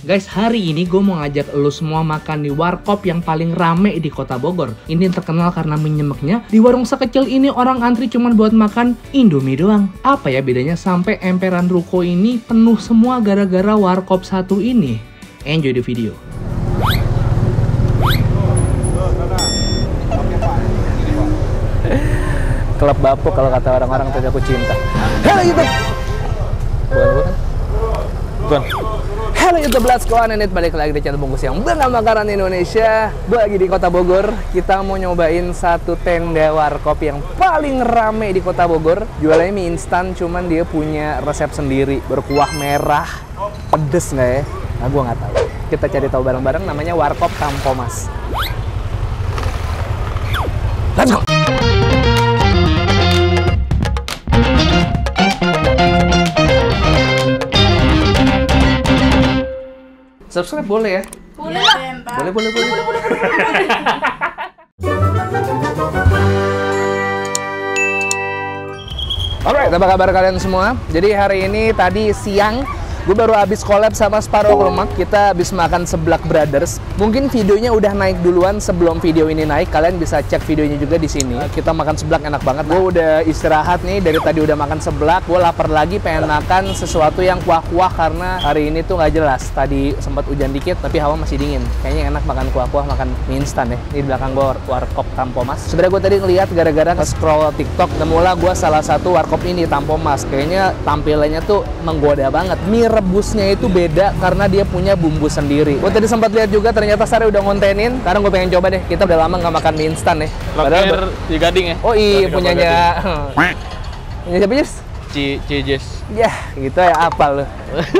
Guys, hari ini gue mau ngajak lo semua makan di warkop yang paling rame di kota Bogor. Ini terkenal karena mie nyemeknya. Di warung sekecil ini orang antri cuma buat makan Indomie doang. Apa ya bedanya sampai emperan ruko ini penuh semua gara-gara warkop satu ini? Enjoy the video. Klub bapuk kalau kata orang-orang, tapi aku cinta. Halo YouTube. Bukan. Halo YouTube Let's Go Anit, balik lagi di channel Bungkus yang bernama Makanan Indonesia. Gue lagi di kota Bogor. Kita mau nyobain satu tenda warkop yang paling rame di kota Bogor. Jualnya mie instan, cuman dia punya resep sendiri. Berkuah merah, pedes nggak ya? Nah, gue nggak tahu. Kita cari tahu bareng-bareng. Namanya Warkop Tampomas. Let's go. Subscribe boleh ya? Boleh lah. Boleh. Alright, apa kabar kalian semua? Jadi hari ini tadi siang gue baru habis collab sama Sparrow Lemak. Kita habis makan seblak brothers. Mungkin videonya udah naik duluan sebelum video ini naik. Kalian bisa cek videonya juga di sini. Kita makan seblak enak banget. Gue udah istirahat nih, dari tadi udah makan seblak. Gue lapar lagi, pengen makan sesuatu yang kuah-kuah karena hari ini tuh nggak jelas. Tadi sempat hujan dikit, tapi hawa masih dingin. Kayaknya enak makan kuah-kuah, makan mie instan ya. Ini di belakang gue Warkop Tampomas. Sebenarnya gue tadi ngeliat gara-gara nge-scroll TikTok, nemulah gue salah satu warkop ini Tampomas. Kayaknya tampilannya tuh menggoda banget. Mie rebusnya itu beda karena dia punya bumbu sendiri. Gue tadi sempat lihat juga, ternyata Sari udah ngontenin. Sekarang gue pengen coba deh. Kita udah lama nggak makan mie instan ya. Padahal di Gading ya. Oh iya, punyanya siapa, Jess? Jess. Ya, gitu ya, apa lo?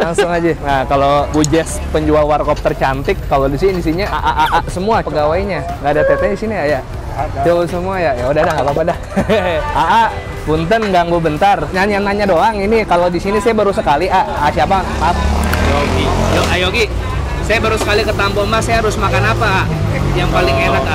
Langsung aja. Nah, kalau Bu Jess penjual warkop tercantik, kalau di sini isinya A semua pegawainya. Nggak ada teteh di sini ya? Jauh semua ya. Ya udah dah, nggak apa-apa dah. AA, punten ganggu bentar. Nanya doang. Ini kalau di sini saya baru sekali. Siapa? Maaf. Yogi. Yogi. Saya baru sekali ke Tampomas. Saya harus makan apa? Yang paling enak,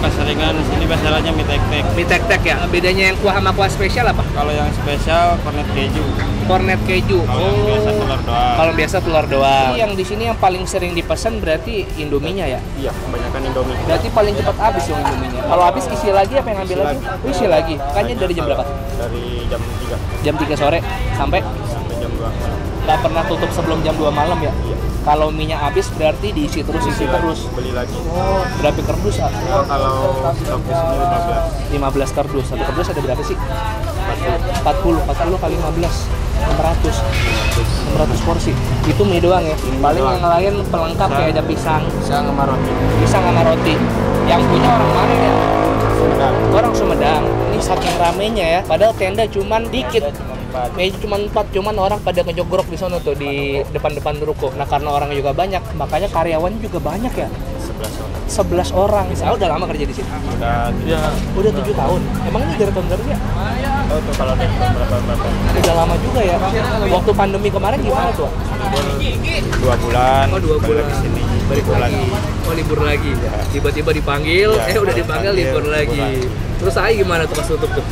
Pasaringan sini pasarannya mie tek-tek. Mie tek-tek ya. Bedanya yang kuah sama kuah spesial apa? Kalau yang spesial kornet keju. Kornet keju. Kalau yang biasa telur doang. Kalau biasa telur doang. Yang di sini yang paling sering dipesan berarti Indominya ya? Iya, kebanyakan Indomie. Berarti paling cepat habis yang Indominya. Kalau habis isi lagi apa yang ngambil lagi? Isi lagi. Kayaknya dari jam berapa? Dari jam 3. Jam 3 sore sampai Jam 2 malam. nggak pernah tutup sebelum jam 2 malam ya? Iya. Kalau minyak habis berarti diisi terus, isi terus. Beli lagi. Oh, berapa kardus? Kalau stok di sini 15 kardus. Satu kardus ada berapa sih? 40 kali 15. 600 porsi. Itu mie doang ya? Paling yang lain pelengkap kayak ada pisang. Pisang sama roti. Pisang sama roti. Yang punya orang mana ya? Sumedang. Orang Sumedang. Ini saking ramenya ya. Padahal tenda cuman dikit. Meja cuma 4, cuman orang pada ngejogrok di sana tuh di depan-depan ruko. Nah, karena orangnya juga banyak, makanya karyawannya juga banyak ya. 11 orang. Saya udah lama kerja di sini. Udah 7 tahun. Emang ini dari tahun berapa ya? Oh tuh kalau dari berapa. Udah lama juga ya. Waktu pandemi kemarin gimana tuh? 2 bulan. Oh, 2 bulan di sini. Balik lagi. Oh, libur lagi. Tiba-tiba dipanggil, udah dipanggil libur lagi. Terus saya gimana tuh pas tutup tuh?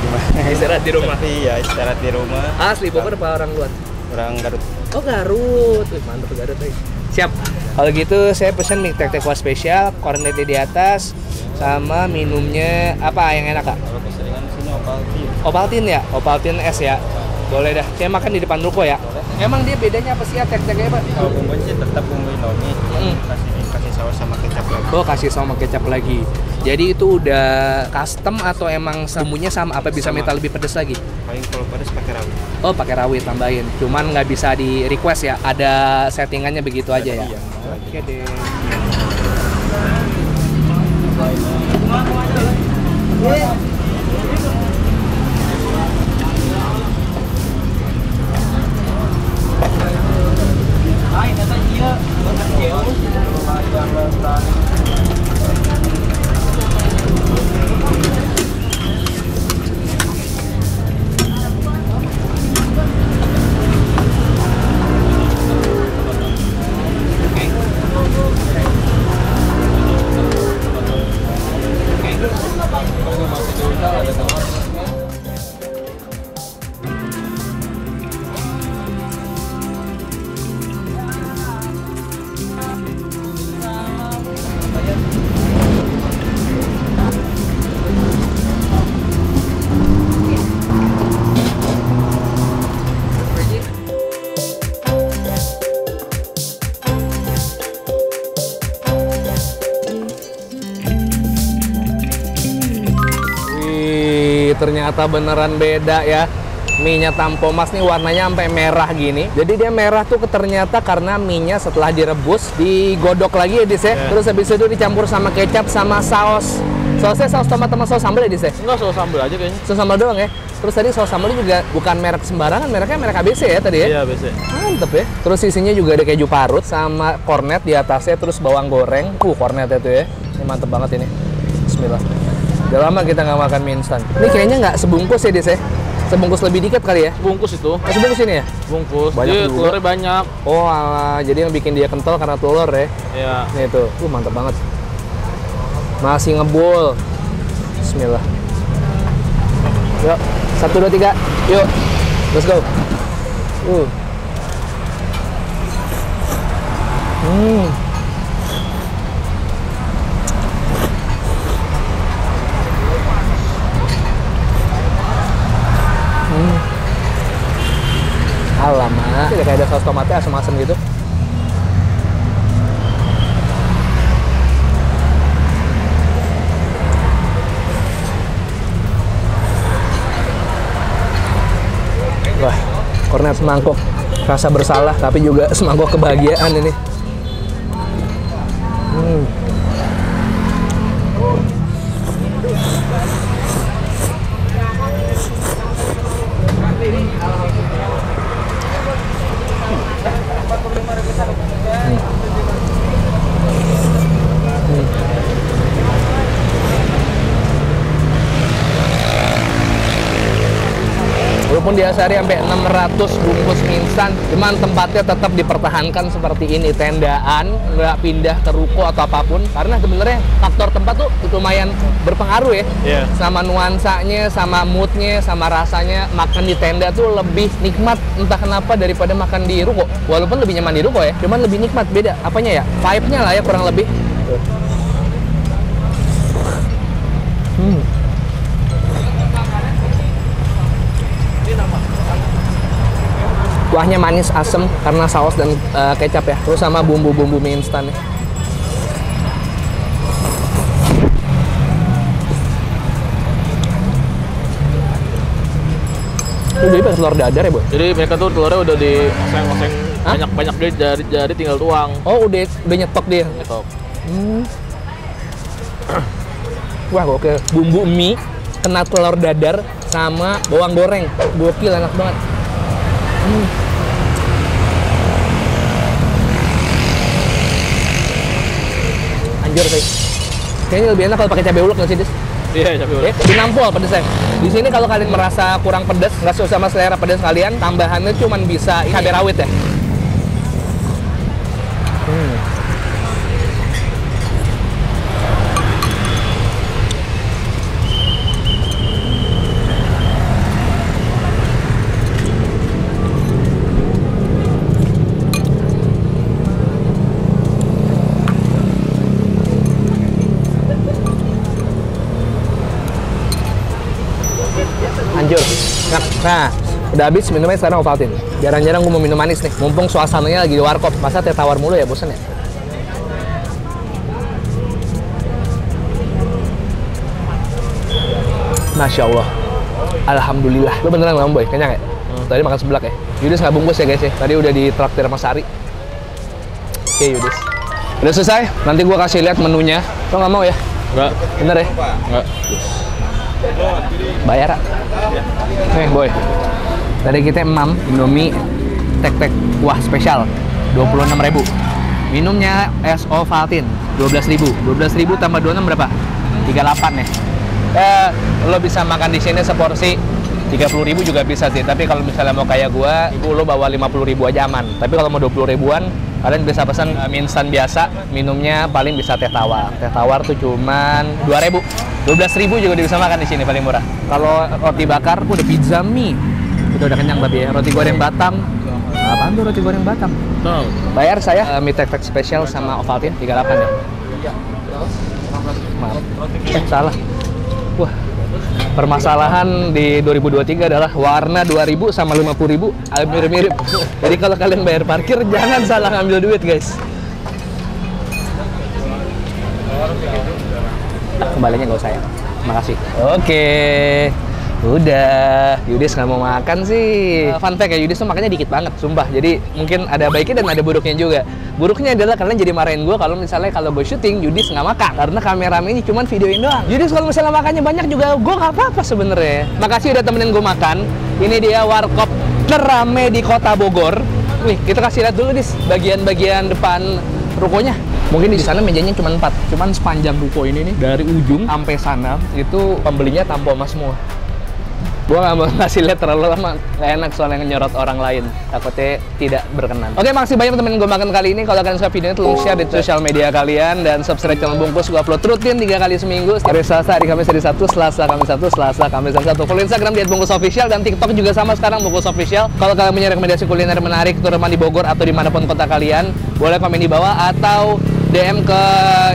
Gimana? Istirahat di rumah. Iya, istirahat di rumah. Asli Bogor apa orang luar? Orang Garut. Oh, Garut. Wih, mantap Garut nih. Siap. Kalau gitu saya pesen mie tek-tek kuah spesial, kornetnya di atas, sama minumnya apa yang enak, Kak? Kalau keseringan di sini Ovaltine. Ovaltine ya? Ovaltine es ya? Boleh dah. Saya makan di depan ruko ya. Emang dia bedanya apa sih ya tek-teknya, Pak? Kalau bumbunya sih tetap bumbu Indomie. Kasih saus sama kecap lagi. Oh, kasih sama kecap lagi. Jadi itu udah custom atau emang bumbunya sama? Apa bisa minta lebih pedas lagi? Paling kalau pedas pakai rawit. Oh, pakai rawit tambahin. Cuman nggak bisa di request ya? Ada settingannya begitu aja ya? Iya. Oke deh. ternyata beneran beda ya. Mie-nya Tampomas nih warnanya sampai merah gini. Jadi dia merah tuh ternyata karena mie-nya setelah direbus digodok lagi ya Dis ya. Terus habis itu dicampur sama kecap sama saus. Sausnya saus tomat sama saus sambal ya Dis ya? Enggak, saus sambal aja kayaknya. Saus sambal doang ya? Terus tadi saus sambalnya juga bukan merek sembarangan, mereknya merek ABC ya tadi ya? Iya, ABC. Mantep ya. Terus isinya juga ada keju parut sama kornet di atasnya, terus bawang goreng. Kornetnya tuh ya. Ini mantep banget ini. Bismillah. Udah lama kita nggak makan mie instan. Ini kayaknya nggak sebungkus ya Dis ya? Sebungkus lebih dikit kali ya? Bungkus itu. Oh, sebungkus ini ya? Bungkus. Banyak Jadi juga. telurnya banyak. Oh alah, jadi yang bikin dia kental karena telur ya? Iya. Nih tuh, mantep banget. Masih ngebul. Bismillah. Yuk, 1, 2, 3. Yuk, let's go. Alamak, kayak ada saus tomatnya asam-asam gitu. Wah, kornet semangkuk rasa bersalah tapi juga semangkuk kebahagiaan ini. Walaupun dia sehari sampai 600 bungkus mie instan, cuman tempatnya tetap dipertahankan seperti ini, tendaan, nggak pindah ke ruko atau apapun. Karena sebenarnya faktor tempat tuh lumayan berpengaruh ya, sama nuansanya, sama moodnya, sama rasanya. Makan di tenda tuh lebih nikmat, entah kenapa daripada makan di ruko. Walaupun lebih nyaman di ruko ya, cuman lebih nikmat. Beda, apanya ya? Vibe-nya lah ya kurang lebih. Kuahnya manis, asem karena saus dan kecap ya. Terus sama bumbu-bumbu mie instan nih. Jadi pakai telur dadar ya, Bu? Jadi mereka tuh telurnya udah di-oseng-oseng banyak-banyak jadi tinggal tuang. Oh, udah nyetok dia. Nyetok. Wah, oke. Bumbu mie kena telur dadar sama bawang goreng. Gokil, enak banget. Anjir sih. Kayaknya lebih enak kalau pakai cabai ulek nggak sih, Dis? Iya, cabai ulek. Dinampol pedesnya. Di sini kalau kalian merasa kurang pedas, nggak sesuai sama selera pedas kalian, tambahannya cuma bisa cabai rawit ya. Anjur. Nah, udah habis minumnya sekarang Ovaltine. Jarang-jarang gue mau minum manis nih. Mumpung suasananya lagi di warkop. Masa teh tawar mulu ya, bosen ya? Masya Allah. Alhamdulillah. Lu beneran ngomong, Boy? Kenyang ya? Tadi makan seblak ya? Yudis nggak bungkus ya guys ya? Tadi udah ditraktir sama Sari. Oke, Yudis. Udah selesai. Nanti gua kasih lihat menunya. Lo nggak mau ya? Enggak. Bener ya? Enggak. Bayar, Ra. Nih, Boy. Tadi kita emam Indomie tek-tek wah spesial 26.000. Minumnya es Ovaltine 12.000. 12.000 tambah 26 berapa? 38 ya. Lo bisa makan di sini seporsi 30.000 juga bisa sih. Tapi kalau misalnya mau kayak gua, ibu lo bawa 50.000 aja aman. Tapi kalau mau 20 ribuan, kalian bisa pesan mie instan biasa. Minumnya paling bisa teh tawar. Teh tawar tuh cuman 2.000. 12.000 juga bisa makan di sini paling murah. Kalau roti bakar, udah pizza mie. Udah kenyang tapi ya. Roti goreng Batam. Apaan tuh roti goreng Batam? Tahu. Bayar saya mie tek-tek spesial sama Ovaltine 38 ya. Maaf. Salah. Wah. Permasalahan di 2023 adalah warna 2.000 sama 50.000 mirip-mirip. Jadi kalau kalian bayar parkir jangan salah ngambil duit, guys. Kembalinya nggak usah ya. Makasih. Oke. Udah, Yudis nggak mau makan sih. Fun fact ya, Yudis tuh makannya dikit banget, sumpah. Jadi mungkin ada baiknya dan ada buruknya juga. Buruknya adalah kalian jadi marahin gue kalau misalnya kalau gue syuting Yudis nggak makan karena kameramen ini cuma videoin doang. Yudis kalau misalnya makannya banyak juga gue nggak apa-apa sebenarnya. Makasih udah temenin gue makan. Ini dia warkop terame di Kota Bogor. Wih, kita kasih lihat dulu Dis bagian-bagian depan rukonya. Mungkin di sana mejanya cuma 4, cuman sepanjang ruko ini nih dari ujung sampai sana itu pembelinya tampoma semua. Gua nggak mau ngasih lihat terlalu lama, nggak enak soalnya nyorot orang lain, takutnya tidak berkenan. Oke, makasih banyak temen gue makan kali ini. Kalau kalian suka videonya, tolong share di sosial media kalian dan subscribe channel Bungkus. Gue upload rutin 3 kali seminggu. Hari Selasa, hari Kamis, hari Sabtu, Selasa, Kamis, Sabtu, Selasa, Kamis, dan Sabtu. Follow Instagram di @bungkusofficial dan TikTok juga sama sekarang Bungkus Official. Kalau kalian punya rekomendasi kuliner menarik, terutama di Bogor atau dimanapun kota kalian, boleh komen di bawah atau DM ke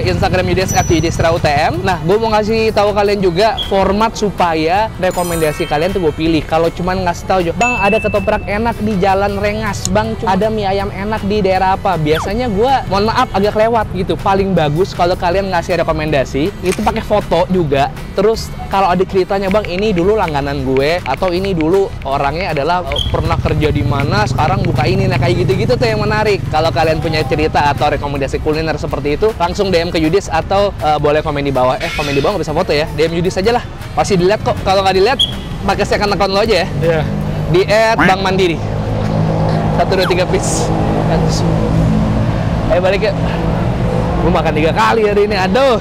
Instagram Yudis @yudisrautm. Nah, gue mau ngasih tahu kalian juga format supaya rekomendasi kalian tuh gue pilih. Kalau cuman ngasih tahu, Bang ada ketoprak enak di Jalan Rengas, Bang ada mie ayam enak di daerah apa, biasanya gue mohon maaf agak lewat gitu. Paling bagus kalau kalian ngasih rekomendasi itu pakai foto juga. Terus kalau ada ceritanya, Bang ini dulu langganan gue atau ini dulu orangnya adalah pernah kerja di mana, sekarang buka ini, nah kayak gitu-gitu tuh yang menarik. Kalau kalian punya cerita atau rekomendasi kuliner seperti itu, langsung DM ke Yudis atau boleh komen di bawah. Komen di bawah nggak bisa foto ya, DM Yudis aja lah, pasti dilihat kok. Kalau nggak dilihat, pakai second account lo aja ya. Iya. Di @bangmandiri 1 2 3 please. Ayo balik ya. Gue makan 3 kali hari ini, aduh.